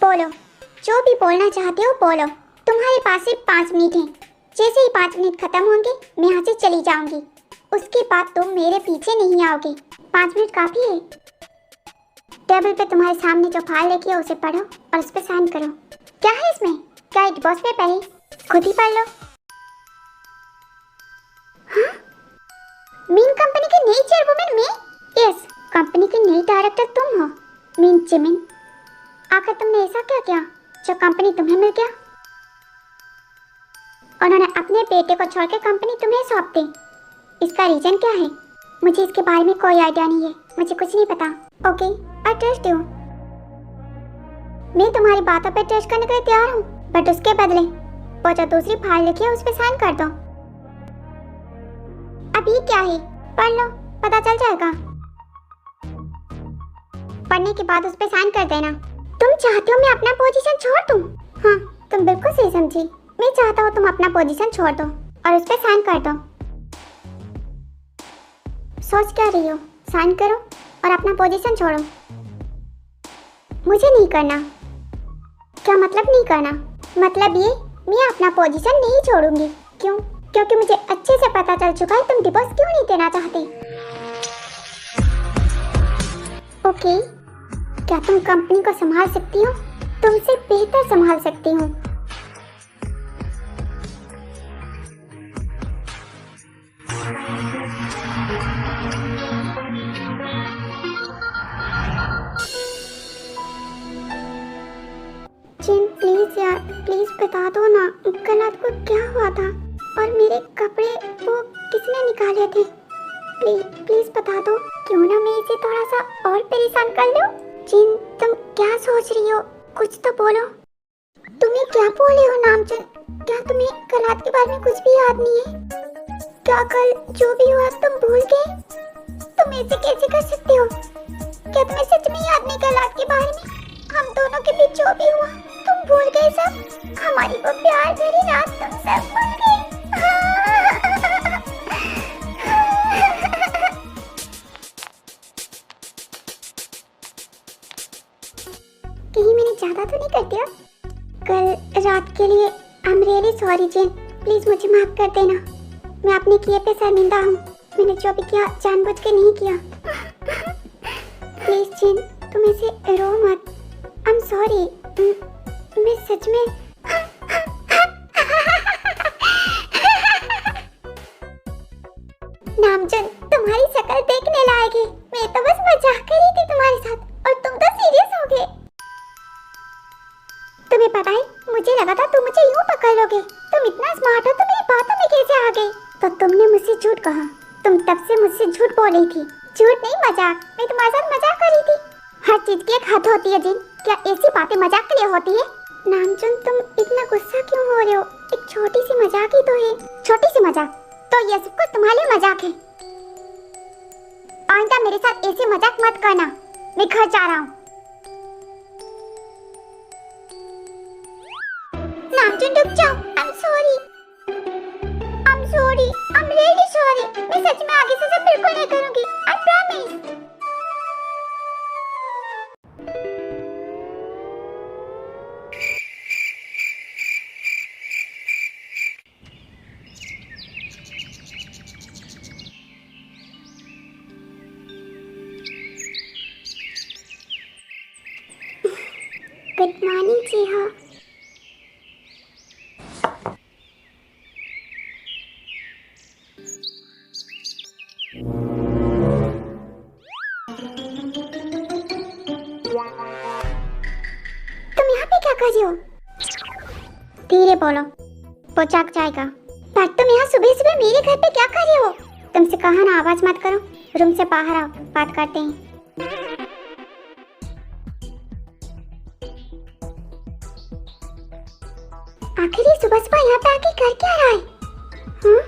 बोलो, जो भी बोलना चाहते हो बोलो। तुम्हारे पास सिर्फ 5 मिनट हैं। जैसे ही 5 मिनट खत्म होंगे मैं यहाँ से चली जाऊंगी। उसके बाद तुम मेरे पीछे नहीं आओगे। 5 मिनट काफी है। टेबल पे तुम्हारे सामने जो फाइल रखी है उसे पढ़ो और उस पर साइन करो। क्या है इसमें? क्या डिवोर्स पेपर है? खुद ही पढ़ लो। हाँ? मीन कंपनी की नई चेयरवुमन मैं? यस, कंपनी की नई डायरेक्टर तुम हो, मीन चिमिन। आखिर तुमने ऐसा क्या किया जो कंपनी तुम्हें मिल गया? उन्होंने अपने बेटे को छोड़कर कंपनी तुम्हें सौंप दी। इसका रीजन क्या है? मुझे इसके बारे में कोई आइडिया नहीं है, मुझे कुछ नहीं पता। Okay, I trust you. मैं तुम्हारी बातों पर ट्रस्ट करने के लिए तैयार हूँ, बट उसके बदले वो जो दूसरी फाइल लिखी है उस पर साइन कर दो। अब ये क्या है? पढ़ लो, पता चल जाएगा। पढ़ने के बाद उस पर साइन कर देना। तुम चाहते हो मैं अपना पोजीशन छोड़ दूं? हाँ, तुम बिल्कुल सही समझी। मैं चाहता हूँ तुम अपना पोजीशन छोड़ दो और उस पर साइन कर दो। सोच क्या रही हो? साइन करो और अपना पोजीशन छोड़ो। मुझे नहीं करना। क्या मतलब नहीं करना? मतलब ये, मैं अपना पोजीशन नहीं छोड़ूंगी। क्यों? क्योंकि मुझे अच्छे से पता चल चुका है तुम डिवोर्स क्यों नहीं देना चाहती। ओके, क्या तुम कंपनी को संभाल सकती हो? तुमसे बेहतर संभाल सकती हूँ। जिन, प्लीज यार, प्लीज बता दो ना, कल रात को क्या हुआ था और मेरे कपड़े वो किसने निकाले थे? प्लीज प्लीज बता दो। क्यों ना मैं इसे थोड़ा सा और परेशान कर लूं? जिन, तुम क्या सोच रही हो? कुछ तो बोलो। तुम्हें क्या बोले हो नामचन? क्या तुम्हें कल रात के बारे में कुछ भी याद नहीं है? क्या कल जो भी हुआ तुम भूल गए? तुम ऐसे कैसे कर सकते हो? क्या तुम्हें सच में याद नहीं कल रात के बारे में? हम दोनों के बीच जो भी हुआ तुम भूल गए सब? हमारी वो प्यार भरी रात तुम सब भूल गए? कहीं मैंने ज्यादा तो नहीं कर दिया? कल रात के लिए I am really sorry Jin, please मुझे माफ कर देना। मैं अपने किए पे शर्मिंदा हूँ। मैंने जो भी किया जानबूझ के नहीं किया। प्लीज जिन, तुम ऐसे रो मत। I am sorry. मैं सच में नामजन, तुम्हारी शक्ल देखने लायक है। मैं तो बस मजाक कर रही थी तुम्हारे साथ और तुम तो सीरियस हो गए। तुम्हें पता है, मुझे लगा था तुम मुझे यूं पकड़ लोगे। तुम इतना स्मार्ट हो तो मेरी बातों में कैसे आ गए? तो तुमने मुझसे झूठ कहा। तुम तब से मुझसे झूठ बोल रही थी। झूठ नहीं, मजाक। मैं तुम्हारे साथ मजाक कर रही थी। हर चीज की एक हद होती है जिन। क्या ऐसी बातें मजाक के लिए होती है? नामचुन, तुम इतना गुस्सा क्यों हो रहे हो? एक छोटी सी मजाक ही तो है। छोटी सी मजाक? तो ये सब कुछ तुम्हारे लिए मजाक है। आइंदा मेरे साथ ऐसे मजाक मत करना। मैं घर जा रहा हूँ। नामचुन रुक जाओ। I am sorry. I am sorry. I am really sorry. मैं सच में आगे से सब बिल्कुल नहीं करूँगी। I promise. गुड मॉर्निंग जी हाँ। तुम यहाँ पे क्या कर रही हो? धीरे बोलो, वो जाग जाएगा। पर तुम यहाँ सुबह सुबह मेरे घर पे क्या कर रही हो? तुमसे कहा ना आवाज मत करो। रूम से बाहर आओ, बात करते हैं। आखिर ये सुबह सुबह यहाँ पे आके कर क्या रहा है? हाँ?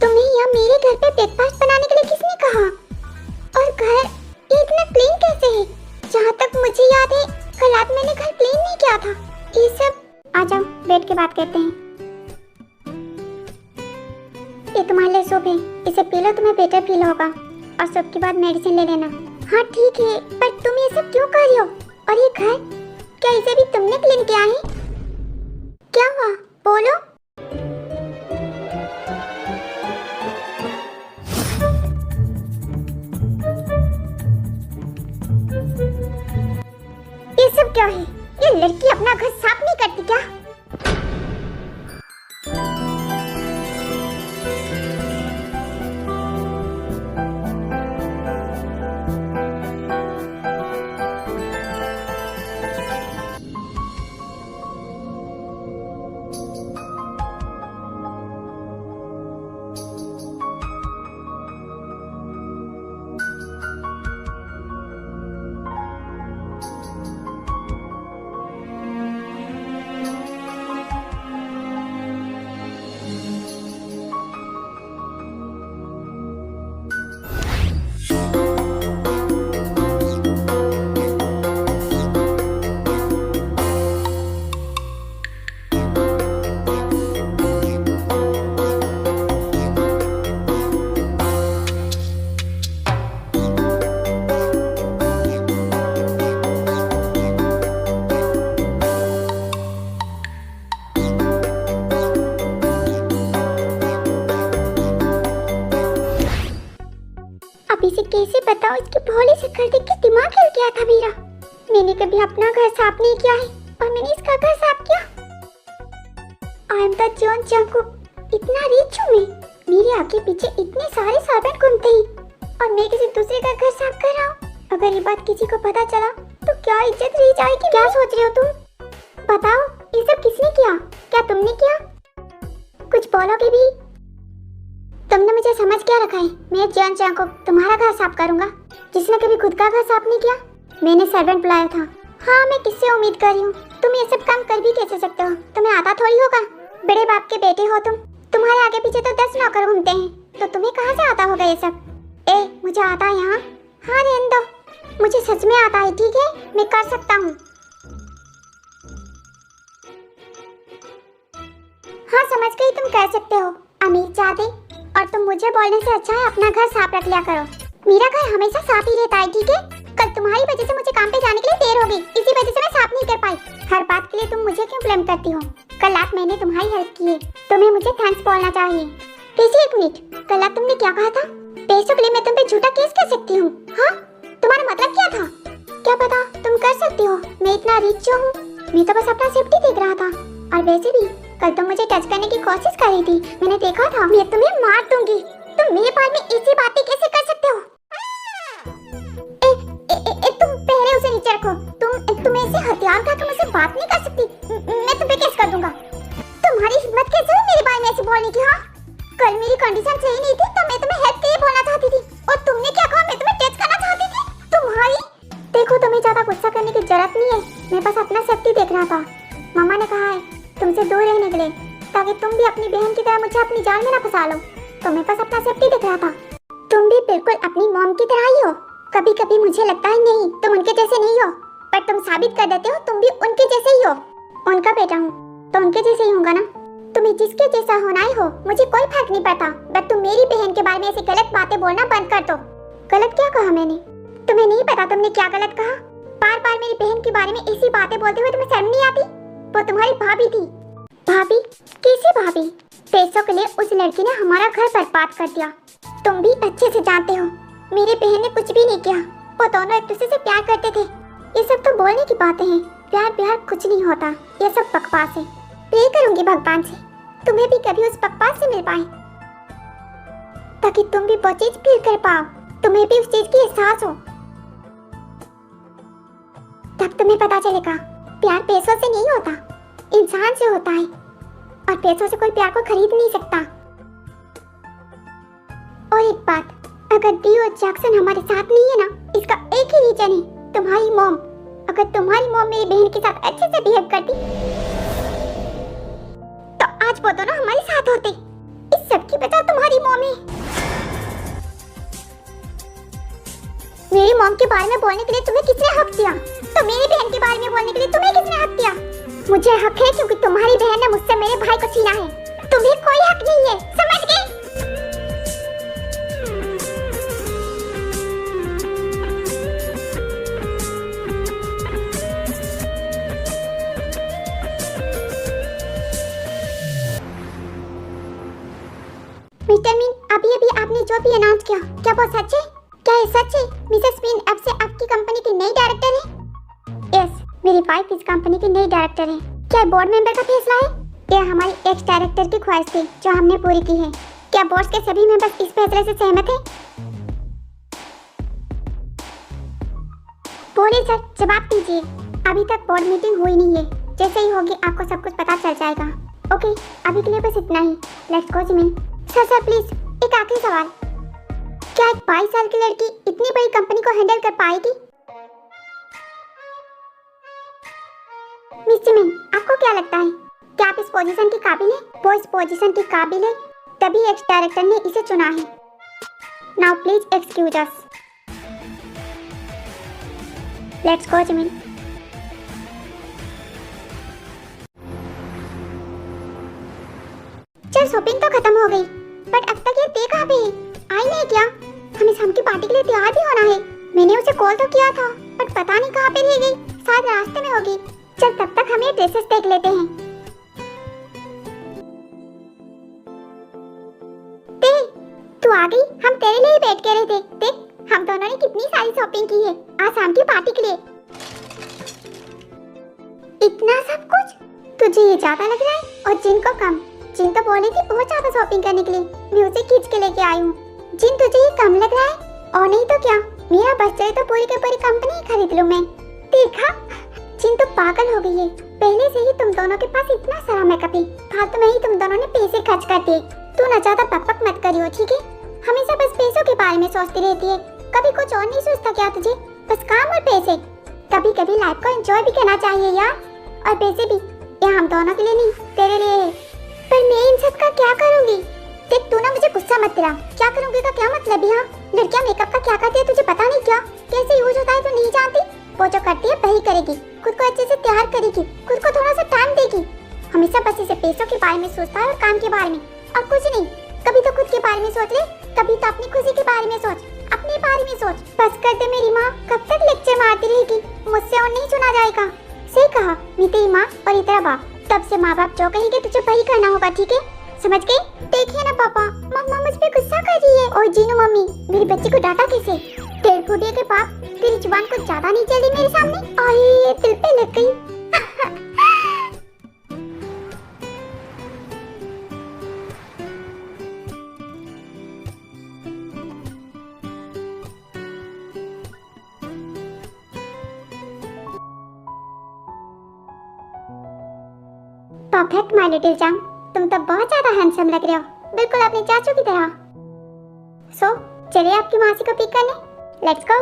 तुम्हें यहाँ मेरे घर पे ब्रेकफास्ट बनाने के लिए किसने कहा? और घर ये इतना क्लीन कैसे है? जहाँ तक मुझे याद है कल रात मैंने घर क्लीन नहीं किया था। ये सब, आ जाओ बैठ के बात करते हैं। ये तुम्हारे लिए सूप है, इसे पी लो, तुम्हें बेटर फील होगा और सूप के बाद मेडिसिन ले लेना। हाँ ठीक है, पर तुम ये सब क्यों कर रही हो? और ये घर, क्या इसे भी तुमने क्लीन किया है? क्या हुआ, बोलो। ये सब क्या है? ये लड़की अपना घर साफ नहीं करती क्या? अब इसे कैसे बताऊं, इसकी भोली शक्ल देख के दिमाग हिल गया था मेरा। मैंने कभी अपना घर साफ नहीं किया है और मैंने इसका घर साफ किया। I am the John Jungkook, इतना रिच हूँ मैं, मेरे आगे पीछे इतने सारे सर्वेंट घूमते हैं और मैं किसी दूसरे का घर साफ कर रहा हूँ। अगर ये बात किसी को पता चला तो क्या इज्जत रह जाएगी। क्या सोच रहे हो तुम? बताओ, ये सब किसने किया? क्या तुमने किया? कुछ बोलोगे भी? तुमने मुझे समझ क्या रखा है? मैं जॉन जंगकुक तुम्हारा घर साफ करूंगा, जिसने कभी खुद का घर साफ नहीं किया। मैंने सर्वेंट बुलाया था। हाँ, मैं किससे उम्मीद कर रही हूँ? तुम ये सब काम कर भी कैसे सकते हो? तुम्हें आता थोड़ी होगा। बड़े बाप के बेटे हो तुम, तुम्हारे आगे पीछे तो 10 नौकर घूमते हैं, तो तुम्हें कहाँ से आता होगा ये सब? मुझे आता है यहाँ। हाँ रहने दो, मुझे सच में आता है, ठीक है, मैं कर सकता हूँ। हाँ समझ गई, तुम कर सकते हो अमीर जादे। और तुम मुझे बोलने से अच्छा है अपना घर साफ रख लिया करो। मेरा घर हमेशा साफ ही रहता है, ठीक है? कल तुम्हारी वजह से मुझे काम पे जाने के लिए देर हो गई, इसी वजह से मैं साफ नहीं कर पाई। हर बात के लिए तुम मुझे क्यों ब्लेम करती हो? कल रात मैंने तुम्हारी हेल्प की है, तुम्हें मुझे थैंक्स बोलना चाहिए। कैसे? एक मिनट, कल रात तुमने क्या कहा था? पैसों के लिए मैं तुम पे झूठा केस कर सकती हूँ? हाँ, तुम्हारा मतलब क्या था? क्या पता, तुम कर सकती हो। मैं इतना रिच जो हूँ, मैं तो बस अपना सेफ्टी देख रहा था। और वैसे भी कल तुम मुझे टच करने की कोशिश कर रही थी, मैंने देखा था। मैं तुम्हें मार दूंगी। तुम मेरे बारे में ऐसी बातें कैसे कर सकते हो? तुम पहले उसे नीचे रखो। तुम ऐसे हथियार उठाकर मुझसे बात नहीं कर सकती। मैं तुम पे केस कर दूंगा। तुम्हारी हिम्मत कैसे हुई मेरे बारे में ऐसे बोलने की? हाँ, कल मेरी कंडीशन सही नहीं थी तो मैं तुम्हें हेल्प के लिए बोलना चाहती थी, और तुमने क्या कहा? मैं तुम्हें टच करना चाहती थी। तुम्हारी देखो, तुम्हें ज्यादा गुस्सा करने की जरूरत नहीं है, मैं बस अपना सेफ्टी देख रहा था। मम्मा ने कहा है तुमसे दूर रहने के लिए, ताकि तुम भी अपनी बहन की तरह मुझे अपनी जान में ना फंसा लो। तो मैं बस अपना सेफ्टी देख रहा था। तुम भी बिल्कुल अपनी मॉम की तरह ही हो। कभी कभी मुझे लगता है नहीं, तुम उनके जैसे नहीं हो, पर तुम साबित कर देते हो तुम भी उनके जैसे ही हो। उनका बेटा हूँ तो उनके जैसे ही होगा ना। तुम्हें जिसके जैसा होना ही हो, मुझे कोई फर्क नहीं पड़ता, बट तुम मेरी बहन के बारे में ऐसी गलत बातें बोलना बंद कर दो। गलत क्या कहा मैंने? तुम्हें नहीं पता तुमने क्या गलत कहा? बार बार मेरी बहन के बारे में ऐसी बातें बोलते हुए तुम्हें शर्म नहीं आती? वो तुम्हारी भाभी थी। भाभी? कैसी भाभी? पैसों के लिए उस लड़की ने हमारा घर बर्बाद कर दिया। तुम भी अच्छे से जानते हो मेरी बहन ने कुछ भी नहीं किया, वो दोनों एक दूसरे से प्यार करते थे। ये सब तो बोलने की बातें हैं, प्यार प्यार कुछ नहीं होता, ये सब बकवास है। प्रे करूंगी भगवान से तुम्हें भी कभी उस बकवास से मिल पाए, ताकि तुम भी वो चीज फील कर पाओ, तुम्हें भी उस चीज की एहसास हो। तब तुम्हें पता चलेगा प्यार पैसों से नहीं होता, इंसान से होता है, और पैसों से कोई प्यार को खरीद नहीं सकता। और एक बात, अगर डियो जैक्सन हमारे साथ नहीं है ना, इसका एक ही रीजन है, तुम्हारी मॉम। अगर तुम्हारी मॉम मेरी बहन के साथ अच्छे से बिहेव करती तो आज वो दोनों हमारे साथ होते। इस सब की वजह तुम्हारी मॉम है। मेरी मॉम के बारे में बोलने के लिए तुम्हें किसने हक दिया? तो मेरी बहन के बारे में बोलने के लिए तुम्हें किसने हक दिया? मुझे हक है क्योंकि तुम्हारी बहन ने मुझसे मेरे भाई को छीना है। तुम्हें कोई हक नहीं है, समझ गए? मिस्टर मीन, अभी अभी आपने जो भी अनाउंस किया, क्या वो सच है? क्या ये सच है? मिसेस मीन अब से आपकी कंपनी की नई डायरेक्टर है? यस, मेरी वाइफ इस कंपनी की नई डायरेक्टर है। क्या बोर्ड मेंबर का फैसला है? यह हमारी एक्स डायरेक्टर की ख्वाहिश थी जो हमने पूरी की है। क्या बोर्ड के सभी मेंबर्स इस फैसले से सहमत हैं? बोलिए सर, जवाब दीजिए। अभी तक बोर्ड मीटिंग हुई नहीं है, जैसे ही होगी आपको सब कुछ पता चल जाएगा। ओके, अभी के लिए बस इतना ही। Let's go Jimin. Sir please एक आखिरी सवाल, क्या एक 22 साल की लड़की इतनी बड़ी कंपनी को हैंडल कर पाएगी? मिस जिमिन, आपको क्या लगता है, क्या आप इस पोजीशन की काबिल हैं? वो इस पोजीशन की काबिल है, तभी एक्स डायरेक्टर ने इसे चुना है। Now please excuse us. Let's go Jimin. चल, शॉपिंग तो खत्म हो गई, बट अब तक ये ते कहाँ पे है? आई नहीं क्या? हमें शाम की पार्टी के लिए तैयार भी होना है। मैंने उसे कॉल तो किया था, बट पता नहीं कहाँ पे रह गई। शायद रास्ते में होगी। चल, तब तक हम ये ड्रेसेस देख लेते हैं। ते, तू आ गई। हम तेरे लिए ही वेट कर रहे थे। देख, हम दोनों ने कितनी सारी शॉपिंग की है आज शाम की पार्टी के लिए। इतना सब कुछ तुझे ये ज्यादा लग रहा है और जिन को कम। जिन तो बोली थी बहुत ज्यादा शॉपिंग करने के लिए, मैं उसे खींच के लेके आई हूँ। जिन, तुझे ये कम लग रहा है? और नहीं तो क्या, मेरा बस चले तो पूरी की पूरी कंपनी ही खरीद लूँ मैं। देखा, जिन तो पागल हो गई है। पहले से ही तुम दोनों के पास इतना सारा मेकअप है, फालतू में ही तुम दोनों ने पैसे खर्च कर दिए। तू ना ज्यादा बकबक मत करियो, ठीक है? हमेशा बस पैसों के बारे में सोचती रहती है, कभी कुछ और नहीं सोचता क्या तुझे? बस काम और पैसे। कभी कभी लाइफ को एंजॉय भी करना चाहिए यार। और पैसे भी, ये हम दोनों के लिए नहीं, तेरे लिए है। पर मैं इन सब का क्या करूंगी? देख, तू ना मुझे गुस्सा मत दिला। क्या करूंगी का क्या मतलब है? लड़कियां मेकअप का क्या करती है तुझे पता नहीं क्या? कैसे यूज होता है तू नहीं जानती? वो जो करती है वही करेगी, खुद को अच्छे से तैयार करेगी, खुद को थोड़ा सा टाइम देगी। हमेशा बस इसे पैसों के बारे में सोचता है और काम के बारे में, और कुछ नहीं। कभी तो खुद के बारे में सोच ले, कभी तो अपनी खुशी के बारे में सोच, अपने बारे में सोच। बस कर दे मेरी माँ, कब तक लेक्चर मारती रहेगी? मुझसे और नहीं सुना जाएगा। सही कहा, मैं तेरी माँ और ये तेरा बाप। तब से माँ बाप जो कहेंगे तुझे वही करना होगा, ठीक है? समझ गई? देखिए ना पापा, मम्मा मुझ पे गुस्सा कर रही है। और जीनू मम्मी, मेरी बच्ची को डांटा कैसे? तेरे फुटिया के बाप, तेरी जुबान कुछ ज्यादा नहीं चली मेरे सामने। आए, दिल पे लग गई। परफेक्ट माय लिटिल चंग, तुम तो बहुत ज्यादा हैंडसम लग रहे हो, बिल्कुल अपने चाचू की तरह। सो चलिए आपकी मासी को पिक करने। Let's go.